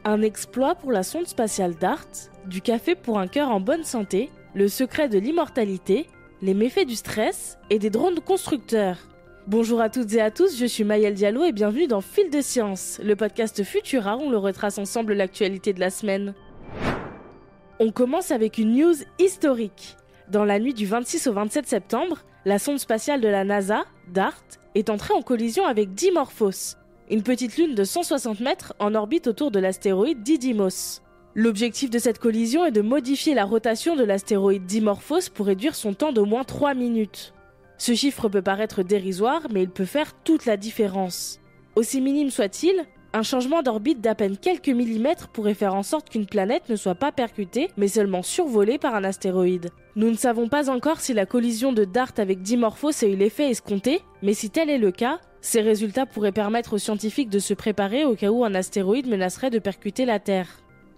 Un exploit pour la sonde spatiale DART, du café pour un cœur en bonne santé, le secret de l'immortalité, les méfaits du stress et des drones constructeurs. Bonjour à toutes et à tous, je suis Maëlle Diallo et bienvenue dans Fil de Science, le podcast Futura où on le retrace ensemble l'actualité de la semaine. On commence avec une news historique. Dans la nuit du 26 au 27 septembre, la sonde spatiale de la NASA, DART, est entrée en collision avec Dimorphos, une petite lune de 160 mètres en orbite autour de l'astéroïde Didymos. L'objectif de cette collision est de modifier la rotation de l'astéroïde Dimorphos pour réduire son temps d'au moins 3 minutes. Ce chiffre peut paraître dérisoire, mais il peut faire toute la différence. Aussi minime soit-il, un changement d'orbite d'à peine quelques millimètres pourrait faire en sorte qu'une planète ne soit pas percutée, mais seulement survolée par un astéroïde. Nous ne savons pas encore si la collision de DART avec Dimorphos a eu l'effet escompté, mais si tel est le cas, ces résultats pourraient permettre aux scientifiques de se préparer au cas où un astéroïde menacerait de percuter la Terre.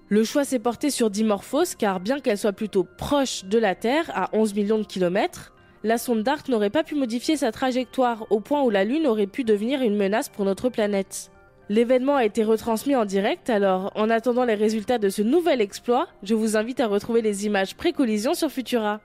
Le choix s'est porté sur Dimorphos car bien qu'elle soit plutôt proche de la Terre, à 11 millions de kilomètres, la sonde DART n'aurait pas pu modifier sa trajectoire au point où la Lune aurait pu devenir une menace pour notre planète. L'événement a été retransmis en direct, alors en attendant les résultats de ce nouvel exploit, je vous invite à retrouver les images pré-collision sur Futura.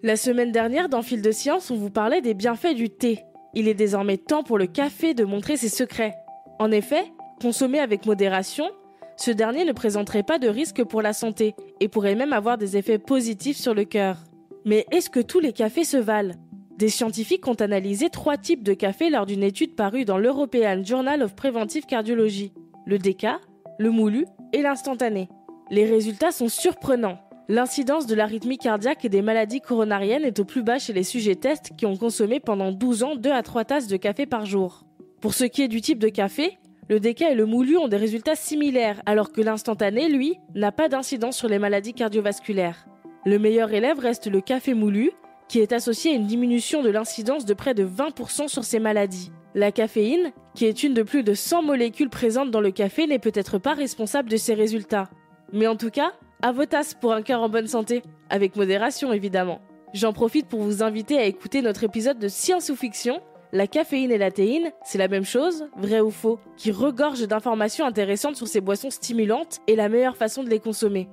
La semaine dernière, dans Fil de Science, on vous parlait des bienfaits du thé. Il est désormais temps pour le café de montrer ses secrets. En effet, consommé avec modération, ce dernier ne présenterait pas de risque pour la santé et pourrait même avoir des effets positifs sur le cœur. Mais est-ce que tous les cafés se valent ? Des scientifiques ont analysé 3 types de café lors d'une étude parue dans l'European Journal of Preventive Cardiology, le déca, le moulu et l'instantané. Les résultats sont surprenants. L'incidence de l'arythmie cardiaque et des maladies coronariennes est au plus bas chez les sujets tests qui ont consommé pendant 12 ans 2 à 3 tasses de café par jour. Pour ce qui est du type de café, le déca et le moulu ont des résultats similaires, alors que l'instantané, lui, n'a pas d'incidence sur les maladies cardiovasculaires. Le meilleur élève reste le café moulu, qui est associé à une diminution de l'incidence de près de 20% sur ces maladies. La caféine, qui est une de plus de 100 molécules présentes dans le café, n'est peut-être pas responsable de ces résultats. Mais en tout cas, à vos tasses pour un cœur en bonne santé, avec modération évidemment. J'en profite pour vous inviter à écouter notre épisode de Science ou Fiction, la caféine et la théine, c'est la même chose, vrai ou faux, qui regorge d'informations intéressantes sur ces boissons stimulantes et la meilleure façon de les consommer.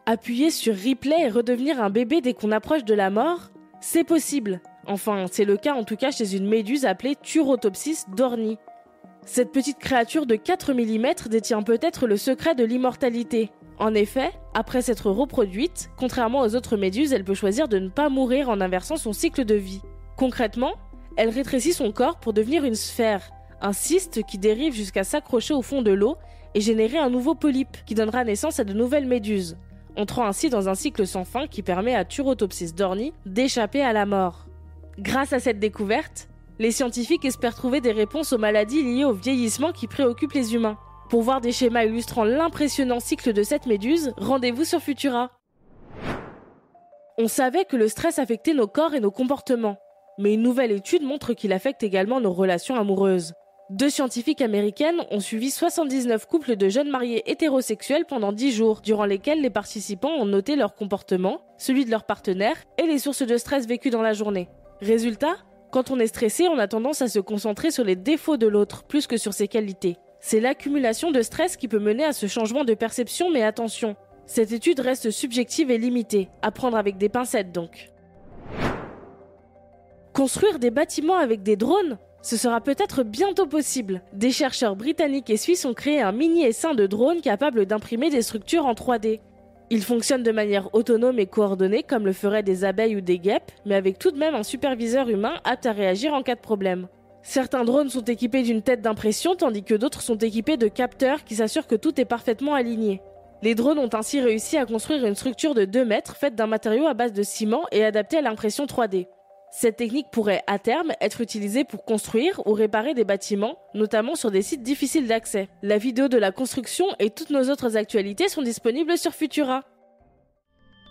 Appuyer sur replay et redevenir un bébé dès qu'on approche de la mort, c'est possible. Enfin, c'est le cas en tout cas chez une méduse appelée Turritopsis dorni. Cette petite créature de 4 mm détient peut-être le secret de l'immortalité. En effet, après s'être reproduite, contrairement aux autres méduses, elle peut choisir de ne pas mourir en inversant son cycle de vie. Concrètement, elle rétrécit son corps pour devenir une sphère, un cyste qui dérive jusqu'à s'accrocher au fond de l'eau et générer un nouveau polype qui donnera naissance à de nouvelles méduses, entrant ainsi dans un cycle sans fin qui permet à Turritopsis dorni d'échapper à la mort. Grâce à cette découverte, les scientifiques espèrent trouver des réponses aux maladies liées au vieillissement qui préoccupent les humains. Pour voir des schémas illustrant l'impressionnant cycle de cette méduse, rendez-vous sur Futura. On savait que le stress affectait nos corps et nos comportements, mais une nouvelle étude montre qu'il affecte également nos relations amoureuses. 2 scientifiques américaines ont suivi 79 couples de jeunes mariés hétérosexuels pendant 10 jours, durant lesquels les participants ont noté leur comportement, celui de leur partenaire et les sources de stress vécues dans la journée. Résultat, quand on est stressé, on a tendance à se concentrer sur les défauts de l'autre plus que sur ses qualités. C'est l'accumulation de stress qui peut mener à ce changement de perception, mais attention, cette étude reste subjective et limitée, à prendre avec des pincettes donc. Construire des bâtiments avec des drones ? Ce sera peut-être bientôt possible. Des chercheurs britanniques et suisses ont créé un mini essaim de drone capable d'imprimer des structures en 3D. Il fonctionne de manière autonome et coordonnée comme le feraient des abeilles ou des guêpes, mais avec tout de même un superviseur humain apte à réagir en cas de problème. Certains drones sont équipés d'une tête d'impression tandis que d'autres sont équipés de capteurs qui s'assurent que tout est parfaitement aligné. Les drones ont ainsi réussi à construire une structure de 2 mètres faite d'un matériau à base de ciment et adaptée à l'impression 3D. Cette technique pourrait, à terme, être utilisée pour construire ou réparer des bâtiments, notamment sur des sites difficiles d'accès. La vidéo de la construction et toutes nos autres actualités sont disponibles sur Futura.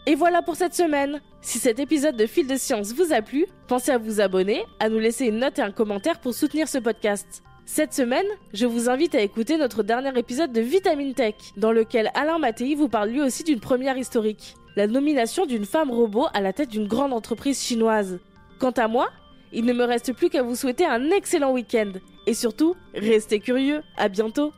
Et voilà pour cette semaine. Si cet épisode de Fil de Science vous a plu, pensez à vous abonner, à nous laisser une note et un commentaire pour soutenir ce podcast. Cette semaine, je vous invite à écouter notre dernier épisode de Vitamine Tech, dans lequel Alain Mattei vous parle lui aussi d'une première historique, la nomination d'une femme robot à la tête d'une grande entreprise chinoise. Quant à moi, il ne me reste plus qu'à vous souhaiter un excellent week-end Et surtout, restez curieux. À bientôt.